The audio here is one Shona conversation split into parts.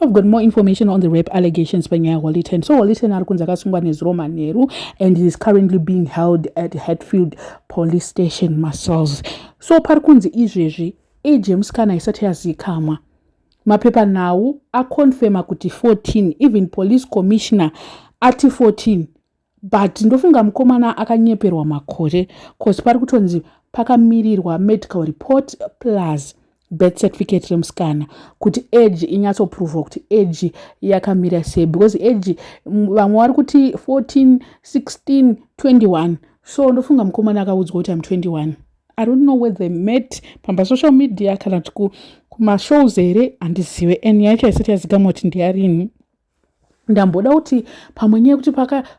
I've got more information on the rape allegations by Nyaya Walitan. So Walitan arikunzi akasungwa nezRoma Nheru and he is currently being held at Hatfield Police Station, Muscles. So parikunzi izvezvi age yemusikana isati yazikamwa. Mapepa now akonfirma kuti 14, even police commissioner ati 14. But ndofunga mukomana akanyeperwa makore cause parikutonzi pakamirirwa medical report plus birth certificate remusikana kuti age inyatsopruvwa kuti age yakamira sei, because age vamwe vari kuti 14, 16, 21. So ndofunga mukomana akaudzwa kuti I'm 21. I don't know whether they met pamba social media kana kuti kumashows here handizive, and yacho isati yazikamwa kuti ndiyarini. Ndamboda kuti pamwe nyaya kuti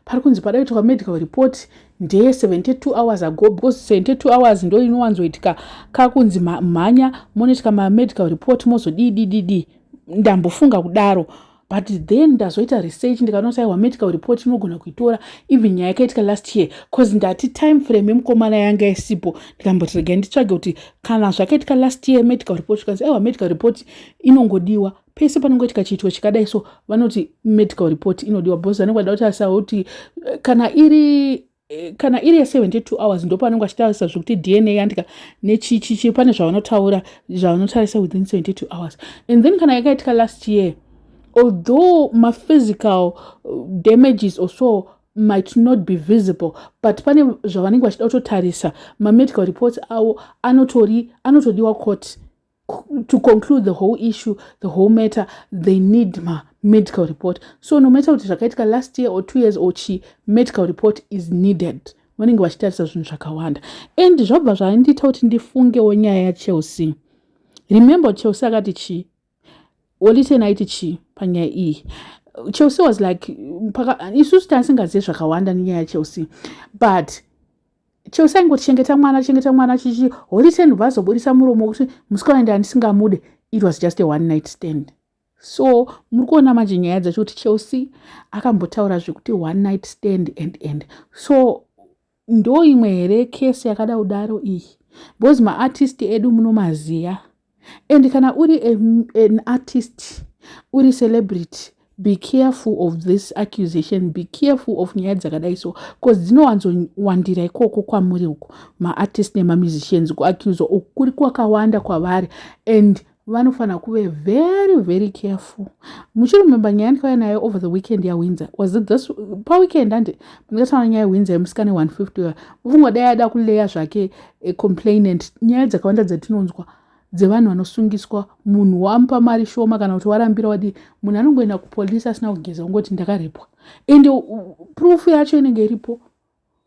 parikunzi padaitwa medical report ndeye 72 hours ago, because 72 hours ndo inowanzoitika kakunzi mhanya monoitika medical report mozodidididi. Ndambofunga kudaro, but then ndazoita research ndikanoti medical report inogona kuitora even nyaya yakaitika last year, cause ndati time frame yemukomana yanga isipo. Ndikamboti regai nditsvage kuti kana zvakaitika last year medical report kanzi medical report inongodiwa pese panongoitika chiitwa chikadai, so vanoti medical report inodiwa, because vanenge vada kuti asawo kuti kana iri ya 72 hours ndo panenge achitarisa zvokuti DNA yandika nechichichi pane zvavanotarisa within 72 hours. And then kana yakaitika last year, although my physical damages also might not be visible, but pane zvavanenge vachida kutotarisa medical reports avo anotodiwa court to conclude the whole issue, the whole matter. They need my medical report. So no matter kuti zvakaitika last year or 2 years or medical report is needed. Vanenge vachitarisa zvinhu zvakawanda. And zvabva zvaindiita kuti ndifungewo nyaya yaChelsea. Remember Chelsea akati chi? Walitan aiti chi panyaya iyi? Chelsea was like isusu tasingazivi zvakawanda nenyaya yaChelsea, but Chelsea ingochengeta mwana chichi Walitan vazobudisa muromo kuti musikana ndisingamude. It was just a one night stand. So muri kuona manje nyaya dzacho kuti Chelsea akambotaura zvekuti one night stand and so ndo imwe here case yakada kudaro iyi, because maartist edu munomaziya. And kana uri an artist, uri celebrity, be careful of this accusation, be careful of nyaya dzakadai so, because dzinowanzowandira ikoko kwamuri uko maartist nemamusicians kuaccuse okuri kwakawanda kwavari, and vanofana kuve very very careful. Muchiremember nyaya ndikauya nayo over the weekend yaWindsor, was it this paweekend ndikataura nyaya yaWindsor yemusikana 150 mufungwa dai ada kuleya zvake complainant. Nyaya dzakawanda dzatinonzwa dzevanhu vanosungiswa, munhu wamupa mari shoma kana kuti warambira wadi, munhu anongoenda kupolisi asina kugeza ungoti ndakarepwa, and proof yacho inenge iripo.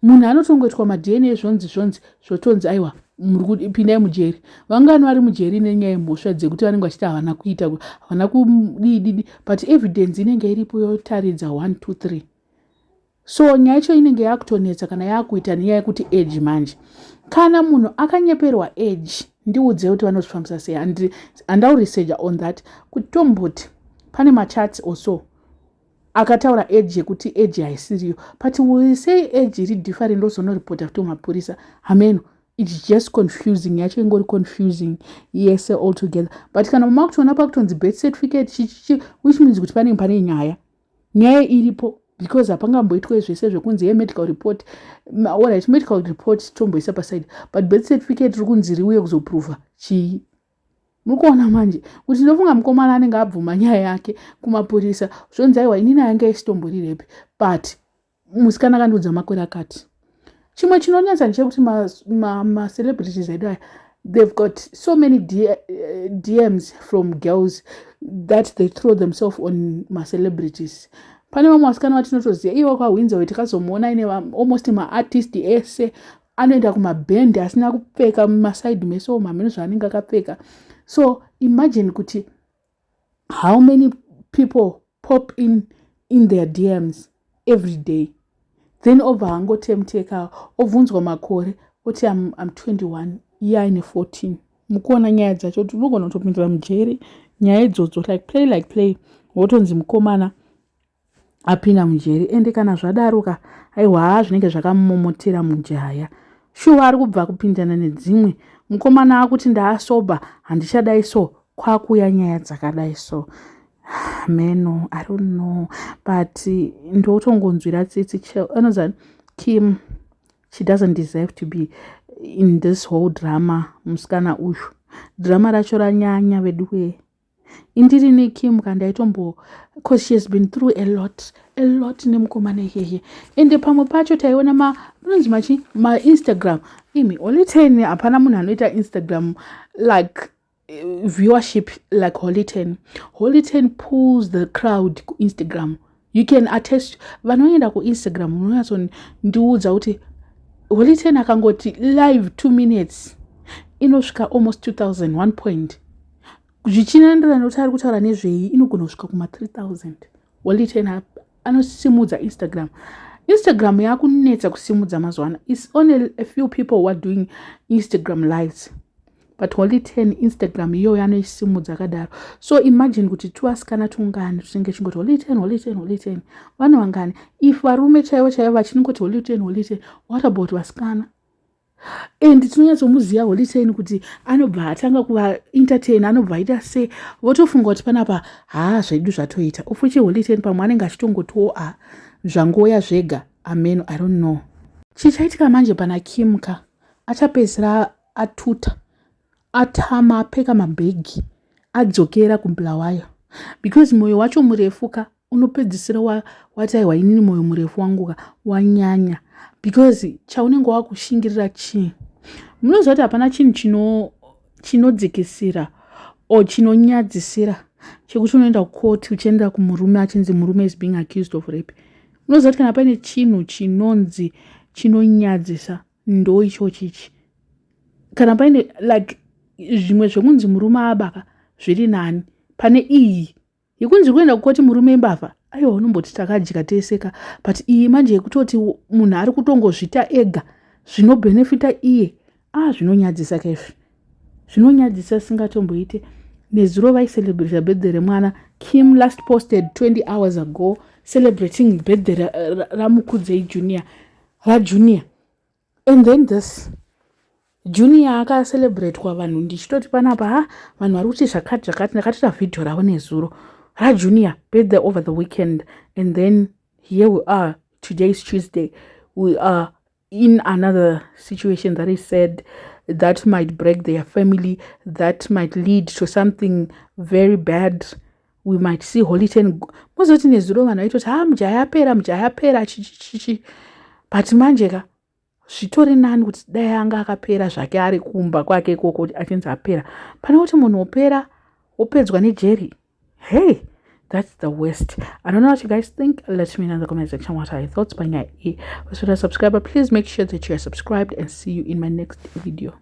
Munhu anotongoitwa maDNA zvonzi zvotonzi aiwa muri kupindai mujeri. Vangani vari mujeri nenyaya yemhosva dzekuti vanenge vachiti havana kuita havana kudididi, but evidence inenge iripo yotaridza 1 2 3. So nyaya yacho inenge yakutonetsa kana yakuita nenyaya yekuti age manje. Kana munhu akanyeperwa age, ndiudze kuti vanozvifambisa sei. Handauresearcha on that kuti tomboti pane macharts also akataura age yekuti age haisiriyo, but we say age iri different ndozonoripota kuti mapurisa hameno. It's just confusing. Yacho ingori confusing yes all together. But kana makutoona pakutonzi birth certificate chichi, which means kuti pane nyaya iripo, because hapangamboitwa zvese zvekunzi medical report. Alright, medical report tomboisa paside, but birth certificate rikunzi riuye kuzoprova chii. Mukuona manje kuti ndofunga mukomana anenge abvuma nyaya yake kumapurisa zvonzi aiwa inini yanga isitombori repi, but musikana akandiudza makore akati. Chimwe chinonetsa ndechekuti ma celebrities edu aya, they've got so many DMs from girls that they throw themselves on ma celebrities. Pane vamwe vasikana vatinotoziva iwo kwaWindsor tikazomuona ine almost maartist ese anoenda kumabhendi asina kupfeka mumaside meso mameno zvaanenge akapfeka. So imagine kuti how many people pop in their DMs every day. Then over hangotemteka obvunzwa makore kuti I'm 21 iye aine 14. Mukuona nyaya dzacho kuti unogona kutopindira mujeri nyaya idzodzo like play wotonzi mukomana apinda mujeri. Ende kana zvadaroka aiwa zvinenge zvakamomotera mujaya, shuwa ari kubva kupindana nedzimwe mukomana akuti ndaasoba handichadai so, kwakuya nyaya dzakadai so. meno, I don't know, but ndotongonzwira tsitsi anozani Kim, she doesn't deserve to be in this whole drama. Musikana uyu drama racho ranyanya veduwe indiri neKim kandaitombo, because she has been through a lot nemukomana iyeye. Ende pamwe pacho taiona unonzi machi Instagram imi Holy 10 hapana munhu anoita Instagram like viewership like Holy 10. Holy 10 pulls the crowd ku Instagram. You can attest vanoenda ku Instagram unonyatsondiudza kuti Holy 10 akangoti live 2 minutes inosvika almost 2000 1 point. Zvichinoenderana nokuti ari kutaura nezvei inogona kusvika kuma 3000. Holy 10 anosimudza Instagram yakunetsa kusimudza mazuva. It's only a few people who are doing Instagram lives, but Holy 10 Instagram iyo yanoisimudza kadaro. So imagine kuti tuasikana tungani tusinge chingoti Holy 10 vanhu vangani. If varume chaivo vachinongoti Holy 10, what about vasikana? And tinonyatsomuziva Holy 10 kuti anobva atanga kuva entertain, anobva aita se votofunga kuti panapa zvedu zvatoita. Ufuchi Holy 10 pamwe anenge achitongotiwo zvangoya zvega. Amen, I don't know. Chichaitika manje pana Kimka achapedzisira atuta, atama, apfeka mabhegi, adzokera kuBulawayo because moyo wacho murefuka. Unopedzisira wataiwa inini moyo murefu wanguka wanyanya because chaunenge wakushingirira chii. Munoziva kuti hapana chinhu chinodzikisira o chinonyadzisira chekuti unoenda kukoti uchienda kumurume achinzi murume is being accused of rape. Munoziva kuti kana paine chinhu chinonzi chinonyadzisa ndo ichochichi. Kana paine like zvimwe zvekunzi murume abaka zviri nani, pane iyi yekunzi kuenda kukoti murume imbavha, aiwa unomboti takajika teseka, but iyi manje yekutoti munhu ari kutongozvita ega zvinobhenefita iye, zvinonyadzisa kaizvi, zvinonyadzisa singatomboite. Nezuro vaicelebrate birthday remwana. Kim last posted 20 hours ago celebrating birthday ramukudzi Junior, and then this Junior akacelebrate kwa vanhu. Ndichitoti panapa vanhu vari kuti zvakati ndakatita video ravo nezuro Junior birthday over the weekend, and then here we are, today's Tuesday. We are in another situation that is said that might break their family, that might lead to something very bad. We might see Holy 10 mozoti nezuro vanhu vaitoti mujaya chichichichi, but manjeka zvitori nani kuti dai anga akapera zvake ari kumba kwake ikoko achinzi apera, pane kuti munhu opedzwa nejeri. Hey, that's the worst. I don't know what you guys think. Let me know in the comment section what are your thoughts. By subscriber, please make sure that you are subscribed, and see you in my next video.